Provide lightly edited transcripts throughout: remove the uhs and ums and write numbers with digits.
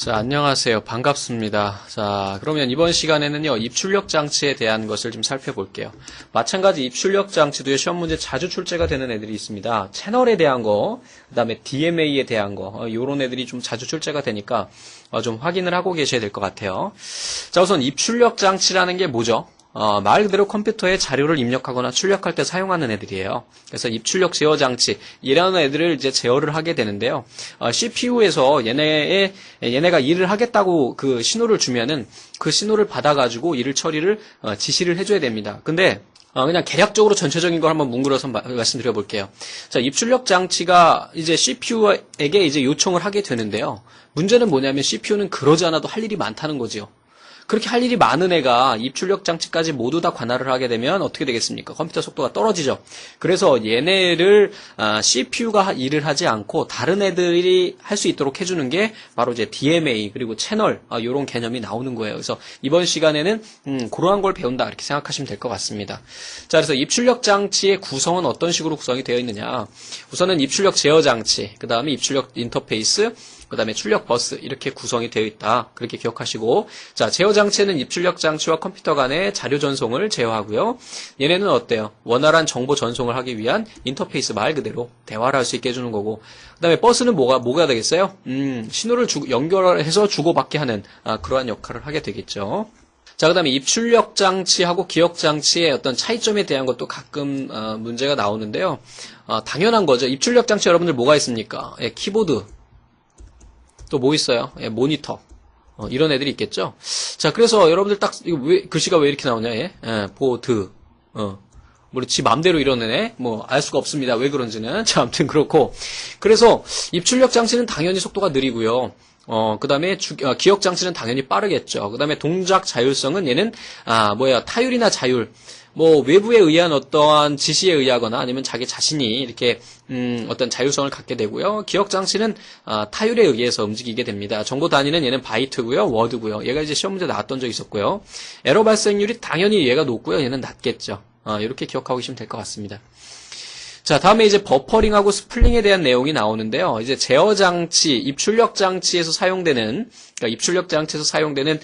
자, 안녕하세요. 반갑습니다. 자, 그러면 이번 시간에는요, 입출력 장치에 대한 것을 좀 살펴볼게요. 마찬가지 입출력 장치도요, 시험 문제 자주 출제가 되는 애들이 있습니다. 채널에 대한 거, 그 다음에 DMA에 대한 거, 요런 애들이 좀 자주 출제가 되니까, 좀 확인을 하고 계셔야 될 것 같아요. 자, 우선 입출력 장치라는 게 뭐죠? 말 그대로 컴퓨터에 자료를 입력하거나 출력할 때 사용하는 애들이에요. 그래서 입출력 제어 장치, 이라는 애들을 이제 제어를 하게 되는데요. CPU에서 얘네가 일을 하겠다고 그 신호를 주면은 그 신호를 받아가지고 일을 처리를, 지시를 해줘야 됩니다. 근데, 그냥 개략적으로 전체적인 걸 한번 뭉그려서 말씀드려 볼게요. 자, 입출력 장치가 이제 CPU에게 이제 요청을 하게 되는데요. 문제는 뭐냐면 CPU는 그러지 않아도 할 일이 많다는 거지요. 그렇게 할 일이 많은 애가 입출력 장치까지 모두 다 관할을 하게 되면 어떻게 되겠습니까? 컴퓨터 속도가 떨어지죠. 그래서 얘네를 CPU가 일을 하지 않고 다른 애들이 할 수 있도록 해주는 게 바로 이제 DMA 그리고 채널 이런 개념이 나오는 거예요. 그래서 이번 시간에는 그러한 걸 배운다 이렇게 생각하시면 될 것 같습니다. 자, 그래서 입출력 장치의 구성은 어떤 식으로 구성이 되어 있느냐? 우선은 입출력 제어 장치, 그 다음에 입출력 인터페이스, 그 다음에 출력 버스 이렇게 구성이 되어 있다. 그렇게 기억하시고, 자, 제어 장치는 입출력 장치와 컴퓨터 간의 자료 전송을 제어하고요. 얘네는 어때요? 원활한 정보 전송을 하기 위한 인터페이스, 말 그대로 대화를 할 수 있게 해주는 거고, 그 다음에 버스는 뭐가 되겠어요? 신호를 연결해서 주고받게 하는 그러한 역할을 하게 되겠죠. 자, 그 다음에 입출력 장치하고 기억 장치의 어떤 차이점에 대한 것도 가끔 문제가 나오는데요. 당연한 거죠. 입출력 장치 여러분들 뭐가 있습니까? 예, 키보드. 또 뭐 있어요? 예, 모니터. 이런 애들이 있겠죠? 자, 그래서 여러분들 딱, 이거 글씨가 왜 이렇게 나오냐, 예? 보드. 뭐, 지 맘대로 이러네? 뭐, 알 수가 없습니다. 왜 그런지는. 자, 아무튼 그렇고. 그래서, 입출력 장치는 당연히 속도가 느리고요. 그 다음에 기억 장치는 당연히 빠르겠죠. 그 다음에 동작 자율성은 얘는, 타율이나 자율. 뭐 외부에 의한 어떠한 지시에 의하거나 아니면 자기 자신이 이렇게 어떤 자율성을 갖게 되고요. 기억 장치는 타율에 의해서 움직이게 됩니다. 정보 단위는 얘는 바이트고요, 워드고요. 얘가 이제 시험 문제 나왔던 적이 있었고요. 에러 발생률이 당연히 얘가 높고요. 얘는 낮겠죠. 이렇게 기억하고 계시면 될 것 같습니다. 자, 다음에 이제 버퍼링하고 스플링에 대한 내용이 나오는데요. 이제 제어 장치, 입출력 장치에서 사용되는, 그러니까 입출력 장치에서 사용되는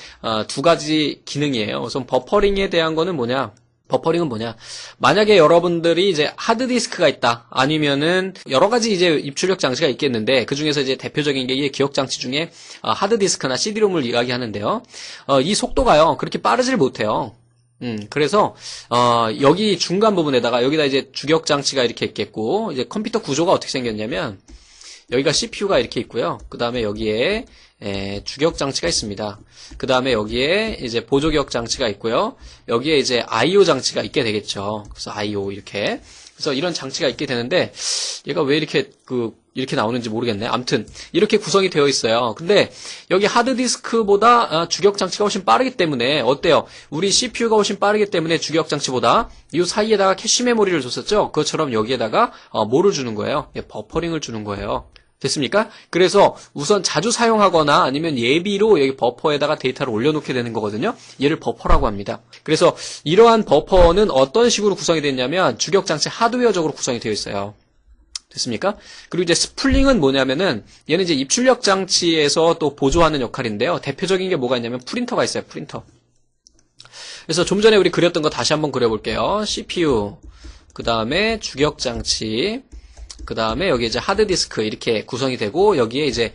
두 가지 기능이에요. 우선 버퍼링에 대한 거는 뭐냐? 버퍼링은 뭐냐? 만약에 여러분들이 이제 하드디스크가 있다. 아니면은 여러 가지 이제 입출력 장치가 있겠는데 그 중에서 이제 대표적인 게 이 기억 장치 중에 하드디스크나 CD롬을 이야기하는데요. 이 속도가요. 그렇게 빠르질 못해요. 그래서 여기 중간 부분에다가 여기다 이제 주격 장치가 이렇게 있겠고 이제 컴퓨터 구조가 어떻게 생겼냐면 여기가 CPU가 이렇게 있고요. 그 다음에 여기에 주격 장치가 있습니다. 그 다음에 여기에 이제 보조격 장치가 있고요. 여기에 이제 I/O 장치가 있게 되겠죠. 그래서 I/O 이렇게. 그래서 이런 장치가 있게 되는데 얘가 왜 이렇게 이렇게 나오는지 모르겠네. 아무튼 이렇게 구성이 되어 있어요. 근데 여기 하드디스크보다 주격 장치가 훨씬 빠르기 때문에 어때요? 우리 CPU가 훨씬 빠르기 때문에 주격 장치보다 이 사이에다가 캐시 메모리를 줬었죠? 그것처럼 여기에다가 뭐를 주는 거예요? 버퍼링을 주는 거예요. 됐습니까? 그래서 우선 자주 사용하거나 아니면 예비로 여기 버퍼에다가 데이터를 올려놓게 되는 거거든요. 얘를 버퍼라고 합니다. 그래서 이러한 버퍼는 어떤 식으로 구성이 됐냐면 주격 장치 하드웨어적으로 구성이 되어 있어요. 됐습니까? 그리고 이제 스플링은 뭐냐면은 얘는 이제 입출력 장치에서 또 보조하는 역할인데요. 대표적인 게 뭐가 있냐면 프린터가 있어요. 프린터. 그래서 좀 전에 우리 그렸던 거 다시 한번 그려볼게요. CPU, 그 다음에 주격 장치, 그 다음에 여기 이제 하드디스크 이렇게 구성이 되고 여기에 이제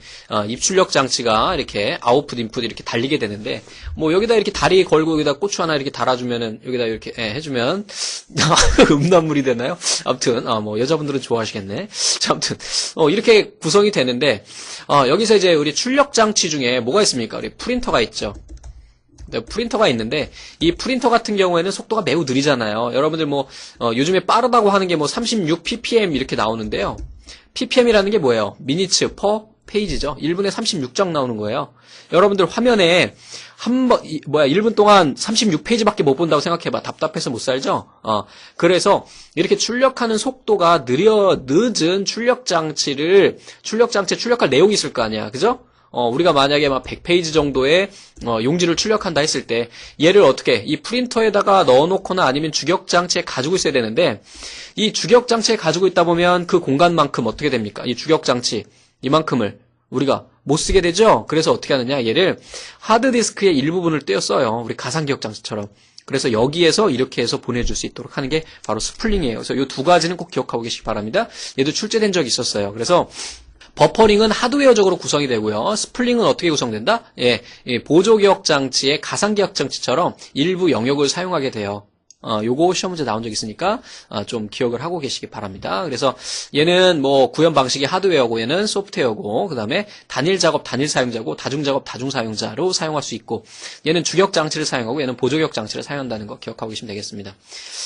입출력 장치가 이렇게 아웃풋 인풋 이렇게 달리게 되는데 뭐 여기다 이렇게 다리 걸고 여기다 고추 하나 이렇게 달아주면은 여기다 이렇게 해주면 음란물이 되나요? 아무튼 뭐 여자분들은 좋아하시겠네. 자, 아무튼 이렇게 구성이 되는데 여기서 이제 우리 출력 장치 중에 뭐가 있습니까? 우리 프린터가 있죠. 프린터가 있는데 이 프린터 같은 경우에는 속도가 매우 느리잖아요. 여러분들 뭐 요즘에 빠르다고 하는 게 뭐 36 ppm 이렇게 나오는데요. ppm이라는 게 뭐예요? minutes per page죠. 1분에 36장 나오는 거예요. 여러분들 화면에 1분 동안 36페이지밖에 못 본다고 생각해봐. 답답해서 못 살죠? 그래서 이렇게 출력하는 속도가 늦은 출력할 내용이 있을 거 아니야. 그죠? 우리가 만약에 막 100페이지 정도의 용지를 출력한다 했을 때 얘를 어떻게 이 프린터에다가 넣어놓거나 아니면 주격 장치에 가지고 있어야 되는데 이 주격 장치에 가지고 있다 보면 그 공간만큼 어떻게 됩니까? 이 주격 장치 이만큼을 우리가 못 쓰게 되죠? 그래서 어떻게 하느냐, 얘를 하드디스크의 일부분을 떼어 써요. 우리 가상기억 장치처럼. 그래서 여기에서 이렇게 해서 보내줄 수 있도록 하는 게 바로 스플링이에요. 그래서 이 두 가지는 꼭 기억하고 계시기 바랍니다. 얘도 출제된 적이 있었어요. 그래서 버퍼링은 하드웨어적으로 구성이 되고요. 스플링은 어떻게 구성된다? 예, 보조기억 장치의 가상기억 장치처럼 일부 영역을 사용하게 돼요. 요거 시험 문제 나온 적 있으니까 좀 기억을 하고 계시기 바랍니다. 그래서 얘는 뭐 구현 방식이 하드웨어고 얘는 소프트웨어고 그다음에 단일 작업 단일 사용자고 다중 작업 다중 사용자로 사용할 수 있고 얘는 주격 장치를 사용하고 얘는 보조기억 장치를 사용한다는 거 기억하고 계시면 되겠습니다.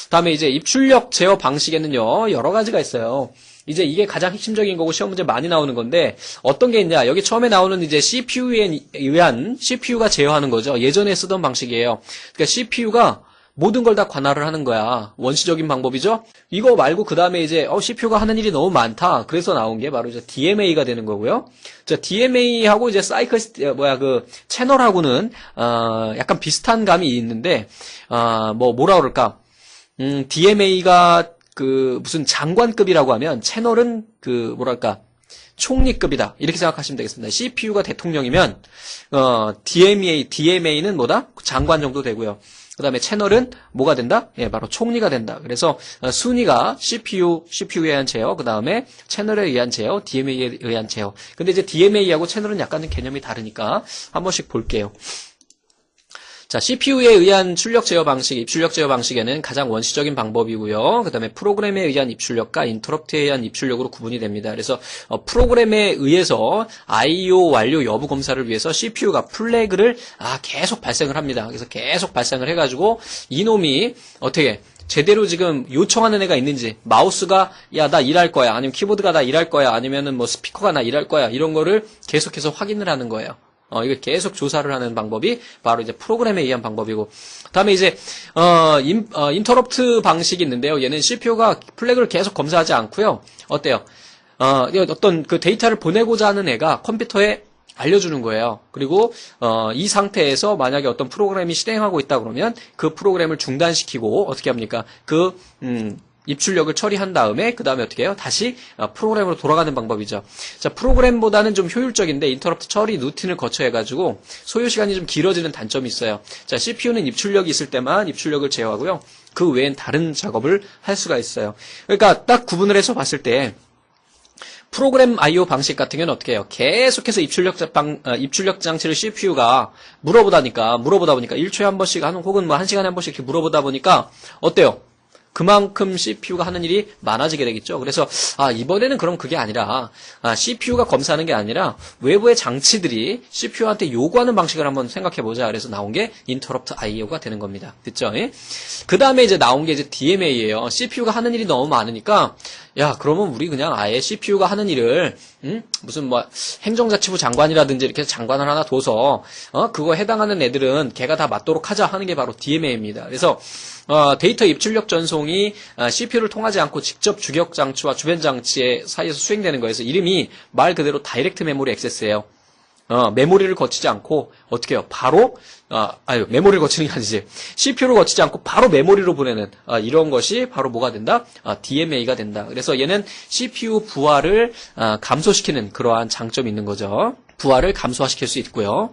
그다음에 이제 입출력 제어 방식에는요 여러 가지가 있어요. 이제 이게 가장 핵심적인 거고 시험 문제 많이 나오는 건데 어떤 게 있냐? 여기 처음에 나오는 이제 CPU에 의한 CPU가 제어하는 거죠. 예전에 쓰던 방식이에요. 그러니까 CPU가 모든 걸 다 관할을 하는 거야. 원시적인 방법이죠? 이거 말고 그 다음에 이제, CPU가 하는 일이 너무 많다. 그래서 나온 게 바로 이제 DMA가 되는 거고요. 자, DMA하고 이제 채널하고는, 약간 비슷한 감이 있는데, 뭐라 그럴까. DMA가 무슨 장관급이라고 하면, 채널은 총리급이다. 이렇게 생각하시면 되겠습니다. CPU가 대통령이면, DMA는 뭐다? 장관 정도 되고요. 그 다음에 채널은 뭐가 된다? 예, 바로 총리가 된다. 그래서 순위가 CPU에 의한 제어, 그 다음에 채널에 의한 제어, DMA에 의한 제어. 근데 이제 DMA하고 채널은 약간 개념이 다르니까 한 번씩 볼게요. 자, CPU에 의한 출력 제어 방식, 입출력 제어 방식에는 가장 원시적인 방법이고요. 그 다음에 프로그램에 의한 입출력과 인터럽트에 의한 입출력으로 구분이 됩니다. 그래서 프로그램에 의해서 I/O 완료 여부 검사를 위해서 CPU가 플래그를 계속 발생을 합니다. 그래서 계속 발생을 해가지고 이놈이 어떻게 제대로 지금 요청하는 애가 있는지 마우스가 야 나 일할 거야 아니면 키보드가 나 일할 거야 아니면은 뭐 스피커가 나 일할 거야 이런 거를 계속해서 확인을 하는 거예요. 이거 계속 조사를 하는 방법이 바로 이제 프로그램에 의한 방법이고, 다음에 이제, 인터럽트 방식이 있는데요. 얘는 CPU가 플래그를 계속 검사하지 않고요. 어때요? 어떤 그 데이터를 보내고자 하는 애가 컴퓨터에 알려주는 거예요. 그리고, 이 상태에서 만약에 어떤 프로그램이 실행하고 있다 그러면 그 프로그램을 중단시키고 어떻게 합니까? 입출력을 처리한 다음에 그 다음에 어떻게 해요? 다시 프로그램으로 돌아가는 방법이죠. 자, 프로그램보다는 좀 효율적인데 인터럽트 처리 루틴을 거쳐 해가지고 소요 시간이 좀 길어지는 단점이 있어요. 자, CPU는 입출력이 있을 때만 입출력을 제어하고요. 그 외엔 다른 작업을 할 수가 있어요. 그러니까 딱 구분을 해서 봤을 때 프로그램 I/O 방식 같은 경우는 어떻게 해요? 계속해서 입출력 장치를 CPU가 물어보다 보니까 1초에 한 번씩 혹은 뭐 1시간에 한 번씩 이렇게 물어보다 보니까 어때요? 그만큼 CPU가 하는 일이 많아지게 되겠죠. 그래서 이번에는 그럼 그게 아니라 CPU가 검사하는 게 아니라 외부의 장치들이 CPU한테 요구하는 방식을 한번 생각해보자. 그래서 나온 게 Interrupt I/O가 되는 겁니다. 됐죠? 그 다음에 이제 나온 게 이제 DMA예요. CPU가 하는 일이 너무 많으니까 그러면 우리 그냥 아예 CPU가 하는 일을 무슨 뭐 행정자치부 장관이라든지 이렇게 해서 장관을 하나 둬서 그거 해당하는 애들은 걔가 다 맡도록 하자 하는 게 바로 DMA입니다. 그래서 데이터 입출력 전송이 CPU를 통하지 않고 직접 주격 장치와 주변 장치 사이에서 수행되는 거여서 이름이 말 그대로 다이렉트 메모리 액세스예요. 메모리를 거치지 않고 어떻게 해요? 바로 메모리를 거치는 게 아니지. CPU를 거치지 않고 바로 메모리로 보내는 이런 것이 바로 뭐가 된다? DMA가 된다. 그래서 얘는 CPU 부하를 감소시키는 그러한 장점이 있는 거죠. 부하를 감소화시킬 수 있고요.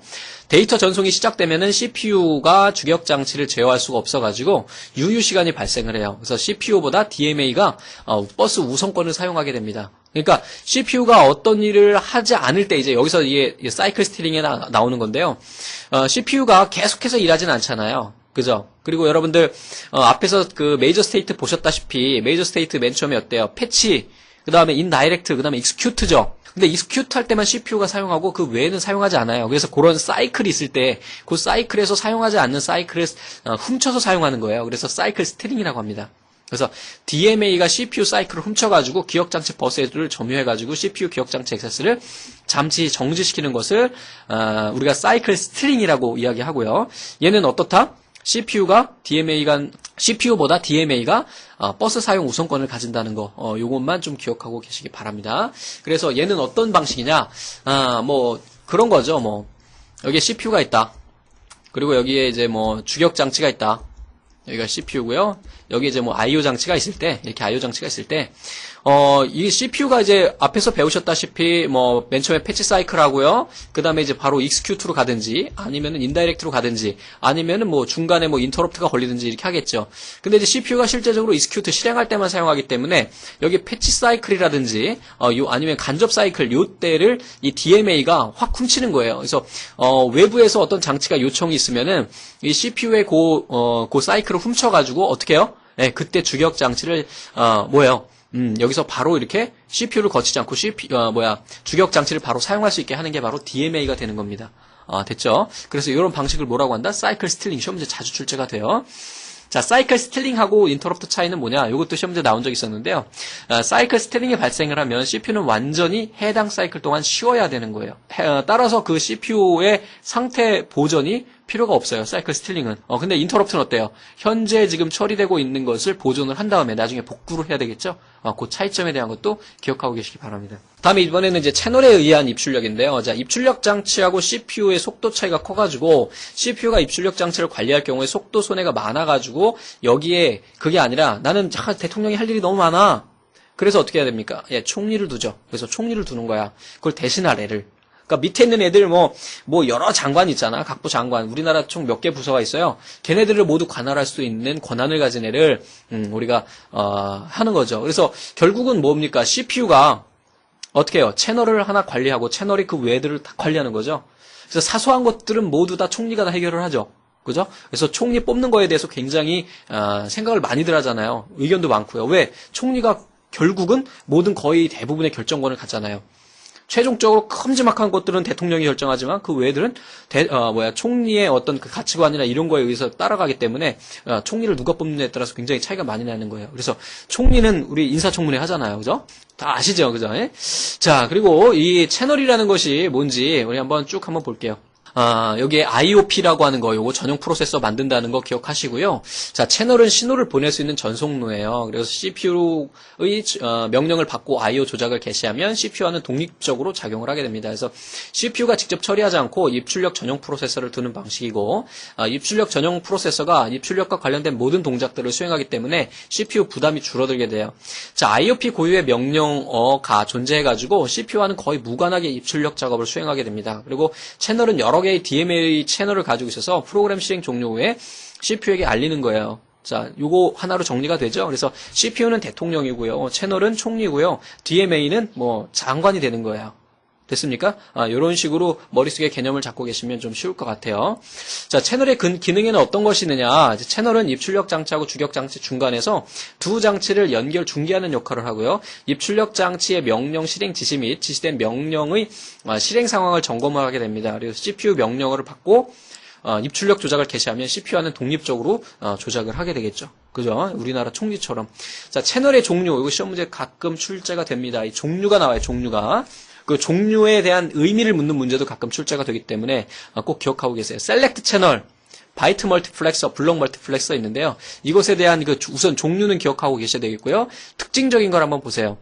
데이터 전송이 시작되면은 CPU가 주격 장치를 제어할 수가 없어가지고 유유 시간이 발생을 해요. 그래서 CPU보다 DMA가 버스 우선권을 사용하게 됩니다. 그러니까 CPU가 어떤 일을 하지 않을 때 이제 여기서 이게 사이클 스티링에 나오는 건데요. CPU가 계속해서 일하진 않잖아요. 그죠? 그리고 여러분들 앞에서 그 메이저 스테이트 보셨다시피 메이저 스테이트 맨 처음에 어때요? 패치, 그 다음에 인다이렉트, 그 다음에 익스큐트죠. 근데 익스큐트 할 때만 CPU가 사용하고 그 외에는 사용하지 않아요. 그래서 그런 사이클이 있을 때 그 사이클에서 사용하지 않는 사이클을 훔쳐서 사용하는 거예요. 그래서 사이클 스티링이라고 합니다. 그래서 DMA가 CPU 사이클을 훔쳐가지고 기억장치 버스를 점유해가지고 CPU 기억장치 액세스를 잠시 정지시키는 것을 우리가 사이클 스티링이라고 이야기하고요. 얘는 어떻다? CPU보다 DMA가 버스 사용 우선권을 가진다는 거, 요것만 좀 기억하고 계시기 바랍니다. 그래서 얘는 어떤 방식이냐, 뭐, 그런 거죠, 뭐. 여기에 CPU가 있다. 그리고 여기에 이제 뭐, 주격 장치가 있다. 여기가 CPU고요. 여기 이제 뭐 I/O 장치가 있을 때, 이렇게 I/O 장치가 있을 때, 이 CPU가 이제 앞에서 배우셨다시피 뭐 맨 처음에 패치 사이클 하고요. 그 다음에 이제 바로 execute로 가든지, 아니면은 인다이렉트로 가든지, 아니면은 뭐 중간에 뭐 인터럽트가 걸리든지 이렇게 하겠죠. 근데 이제 CPU가 실제적으로 execute 실행할 때만 사용하기 때문에 여기 패치 사이클이라든지, 아니면 간접 사이클 요 때를 이 DMA가 확 훔치는 거예요. 그래서 외부에서 어떤 장치가 요청이 있으면은 이 CPU의 그 사이클을 훔쳐가지고 어떻게 해요? 네, 그때 주격 장치를 뭐예요? 여기서 바로 이렇게 CPU를 거치지 않고 주격 장치를 바로 사용할 수 있게 하는 게 바로 DMA가 되는 겁니다. 됐죠? 그래서 이런 방식을 뭐라고 한다? 사이클 스틸링. 시험 문제 자주 출제가 돼요. 자, 사이클 스틸링하고 인터럽트 차이는 뭐냐? 이것도 시험 문제 나온 적이 있었는데요. 사이클 스틸링이 발생을 하면 CPU는 완전히 해당 사이클 동안 쉬어야 되는 거예요. 따라서 그 CPU의 상태 보존이 필요가 없어요. 사이클 스틸링은. 근데 인터럽트는 어때요? 현재 지금 처리되고 있는 것을 보존을 한 다음에 나중에 복구를 해야 되겠죠? 그 차이점에 대한 것도 기억하고 계시기 바랍니다. 다음에 이번에는 이제 채널에 의한 입출력인데요. 자, 입출력 장치하고 CPU의 속도 차이가 커가지고 CPU가 입출력 장치를 관리할 경우에 속도 손해가 많아가지고 여기에 그게 아니라 나는 대통령이 할 일이 너무 많아. 그래서 어떻게 해야 됩니까? 총리를 두죠. 그래서 총리를 두는 거야. 그걸 대신할 애를. 그러니까 밑에 있는 애들 뭐 여러 장관 있잖아. 각부 장관. 우리나라 총 몇 개 부서가 있어요. 걔네들을 모두 관할할 수 있는 권한을 가진 애를 우리가 하는 거죠. 그래서 결국은 뭡니까? CPU가 어떻게 해요? 채널을 하나 관리하고 채널이 그 외들을 다 관리하는 거죠. 그래서 사소한 것들은 모두 다 총리가 다 해결을 하죠. 그죠? 그래서 총리 뽑는 거에 대해서 굉장히 생각을 많이들 하잖아요. 의견도 많고요. 왜? 총리가 결국은 모든 거의 대부분의 결정권을 갖잖아요. 최종적으로 큼지막한 것들은 대통령이 결정하지만 그 외들은 총리의 어떤 그 가치관이나 이런 거에 의해서 따라가기 때문에 총리를 누가 뽑느냐에 따라서 굉장히 차이가 많이 나는 거예요. 그래서 총리는 우리 인사청문회 하잖아요. 그죠? 다 아시죠? 그죠? 자, 그리고 이 채널이라는 것이 뭔지 우리 한번 쭉 한번 볼게요. 여기에 IOP라고 하는 거, 요거 전용 프로세서 만든다는 거 기억하시고요. 자, 채널은 신호를 보낼 수 있는 전송로예요. 그래서 CPU의 명령을 받고 IO 조작을 개시하면 CPU와는 독립적으로 작용을 하게 됩니다. 그래서 CPU가 직접 처리하지 않고 입출력 전용 프로세서를 두는 방식이고, 입출력 전용 프로세서가 입출력과 관련된 모든 동작들을 수행하기 때문에 CPU 부담이 줄어들게 돼요. 자, IOP 고유의 명령어가 존재해가지고 CPU와는 거의 무관하게 입출력 작업을 수행하게 됩니다. 그리고 채널은 여러 개의 DMA 채널을 가지고 있어서 프로그램 실행 종료 후에 CPU에게 알리는 거예요. 자, 요거 하나로 정리가 되죠? 그래서 CPU는 대통령이고요. 채널은 총리고요. DMA는 뭐 장관이 되는 거예요. 됐습니까? 이런 식으로 머릿속에 개념을 잡고 계시면 좀 쉬울 것 같아요. 자, 채널의 기능에는 어떤 것이 있느냐? 채널은 입출력 장치하고 주격 장치 중간에서 두 장치를 연결 중개하는 역할을 하고요. 입출력 장치의 명령 실행 지시 및 지시된 명령의 실행 상황을 점검하게 됩니다. 그래서 CPU 명령어를 받고 입출력 조작을 개시하면 CPU와는 독립적으로 조작을 하게 되겠죠. 그죠? 우리나라 총리처럼. 자, 채널의 종류. 이거 시험 문제 가끔 출제가 됩니다. 이 종류가 나와요. 종류가. 그 종류에 대한 의미를 묻는 문제도 가끔 출제가 되기 때문에 꼭 기억하고 계세요. 셀렉트 채널, 바이트 멀티플렉서, 블록 멀티플렉서 있는데요. 이것에 대한 우선 종류는 기억하고 계셔야 되겠고요. 특징적인 걸 한번 보세요.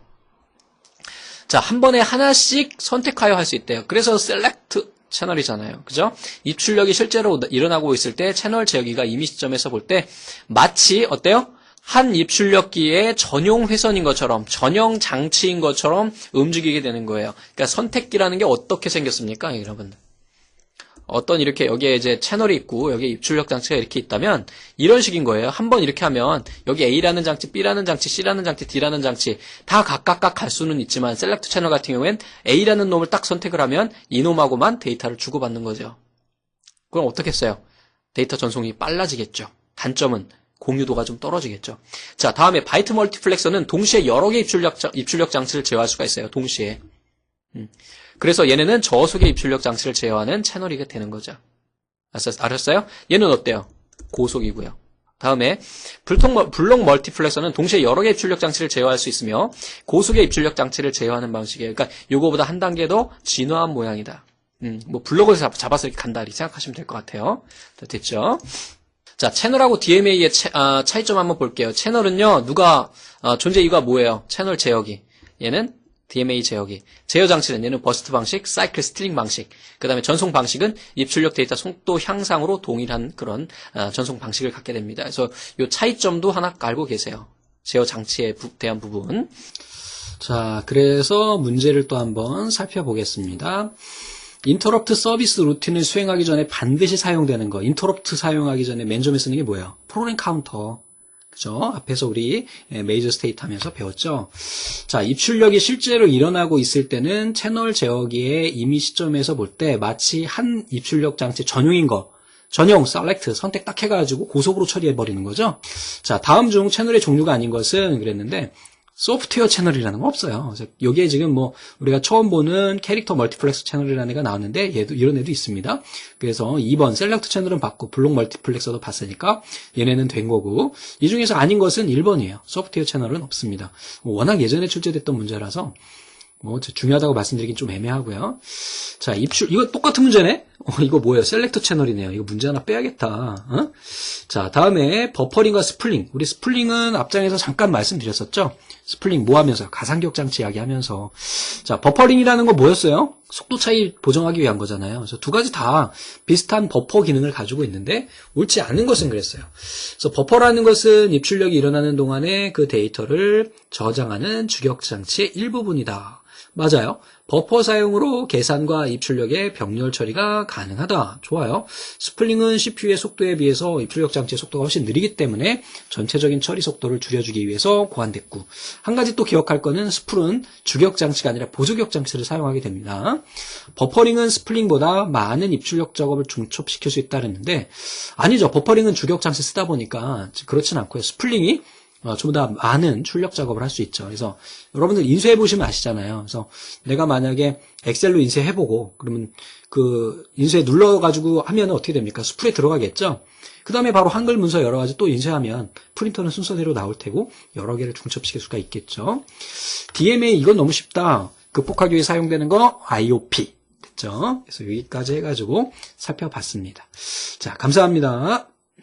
자, 한 번에 하나씩 선택하여 할 수 있대요. 그래서 셀렉트 채널이잖아요. 그죠? 입출력이 실제로 일어나고 있을 때 채널 제어기가 이미 시점에서 볼 때 마치 어때요? 한 입출력기의 전용 회선인 것처럼, 전용 장치인 것처럼 움직이게 되는 거예요. 그러니까 선택기라는 게 어떻게 생겼습니까, 여러분? 어떤 이렇게 여기에 이제 채널이 있고 여기에 입출력 장치가 이렇게 있다면 이런 식인 거예요. 한번 이렇게 하면 여기 A라는 장치, B라는 장치, C라는 장치, D라는 장치 다 각각 갈 수는 있지만 셀렉트 채널 같은 경우엔 A라는 놈을 딱 선택을 하면 이 놈하고만 데이터를 주고받는 거죠. 그럼 어떻게 했어요? 데이터 전송이 빨라지겠죠. 단점은 공유도가 좀 떨어지겠죠. 자, 다음에 바이트 멀티플렉서는 동시에 여러 개의 입출력 장치를 제어할 수가 있어요. 동시에. 그래서 얘네는 저속의 입출력 장치를 제어하는 채널이 되는 거죠. 알았어요? 얘는 어때요? 고속이고요. 다음에 블록 멀티플렉서는 동시에 여러 개의 입출력 장치를 제어할 수 있으며 고속의 입출력 장치를 제어하는 방식이에요. 그러니까 요거보다 한 단계 더 진화한 모양이다. 뭐 블록을 잡아서 이렇게 간다 이렇게 생각하시면 될 것 같아요. 됐죠? 자, 채널하고 DMA의 차이점 한번 볼게요. 채널은요, 존재 이유가 뭐예요? 채널 제어기. 얘는 DMA 제어 장치는 얘는 버스트 방식, 사이클 스틸링 방식, 그 다음에 전송 방식은 입출력 데이터 속도 향상으로 동일한 그런 전송 방식을 갖게 됩니다. 그래서 이 차이점도 하나 알고 계세요. 제어 장치에 대한 부분. 자, 그래서 문제를 또 한번 살펴보겠습니다. 인터럽트 서비스 루틴을 수행하기 전에 반드시 사용되는 거. 인터럽트 사용하기 전에 맨 처음에 쓰는 게 뭐예요? 프로그램 카운터. 그죠? 앞에서 우리 메이저 스테이트 하면서 배웠죠? 자, 입출력이 실제로 일어나고 있을 때는 채널 제어기의 임의 시점에서 볼 때 마치 한 입출력 장치 전용인 거, 전용, 셀렉트, 선택 딱 해가지고 고속으로 처리해버리는 거죠? 자, 다음 중 채널의 종류가 아닌 것은 그랬는데, 소프트웨어 채널이라는 건 없어요. 그래서 여기에 지금 뭐 우리가 처음 보는 캐릭터 멀티플렉스 채널이라는 애가 나왔는데 얘도 이런 애도 있습니다. 그래서 2번 셀렉트 채널은 봤고 블록 멀티플렉서도 봤으니까 얘네는 된 거고 이 중에서 아닌 것은 1번이에요. 소프트웨어 채널은 없습니다. 워낙 예전에 출제됐던 문제라서 뭐 중요하다고 말씀드리긴 좀 애매하고요. 자, 이거 똑같은 문제네? 이거 뭐예요? 셀렉터 채널이네요. 이거 문제 하나 빼야겠다. 어? 자, 다음에 버퍼링과 스플링. 우리 스플링은 앞장에서 잠깐 말씀드렸었죠? 스플링 뭐 하면서? 가상기억 장치 이야기하면서. 자, 버퍼링이라는 건 뭐였어요? 속도 차이 보정하기 위한 거잖아요. 그래서 두 가지 다 비슷한 버퍼 기능을 가지고 있는데 옳지 않은 것은 그랬어요. 그래서 버퍼라는 것은 입출력이 일어나는 동안에 그 데이터를 저장하는 주격 장치의 일부분이다. 맞아요. 버퍼 사용으로 계산과 입출력의 병렬 처리가 가능하다. 좋아요. 스플링은 CPU의 속도에 비해서 입출력 장치의 속도가 훨씬 느리기 때문에 전체적인 처리 속도를 줄여주기 위해서 고안됐고 한 가지 또 기억할 거는 스플은 주격 장치가 아니라 보조격 장치를 사용하게 됩니다. 버퍼링은 스플링보다 많은 입출력 작업을 중첩시킬 수 있다 그랬는데 아니죠. 버퍼링은 주격 장치 쓰다 보니까 그렇진 않고요. 스플링이 좀 더 많은 출력 작업을 할 수 있죠. 그래서 여러분들 인쇄해보시면 아시잖아요. 그래서 내가 만약에 엑셀로 인쇄해보고 그러면 그 인쇄 눌러가지고 하면 어떻게 됩니까? 스프레 들어가겠죠? 그 다음에 바로 한글 문서 여러 가지 또 인쇄하면 프린터는 순서대로 나올 테고 여러 개를 중첩시킬 수가 있겠죠. DMA 이건 너무 쉽다. 극복하기 위해 사용되는 거 IOP. 됐죠? 그래서 여기까지 해가지고 살펴봤습니다. 자, 감사합니다.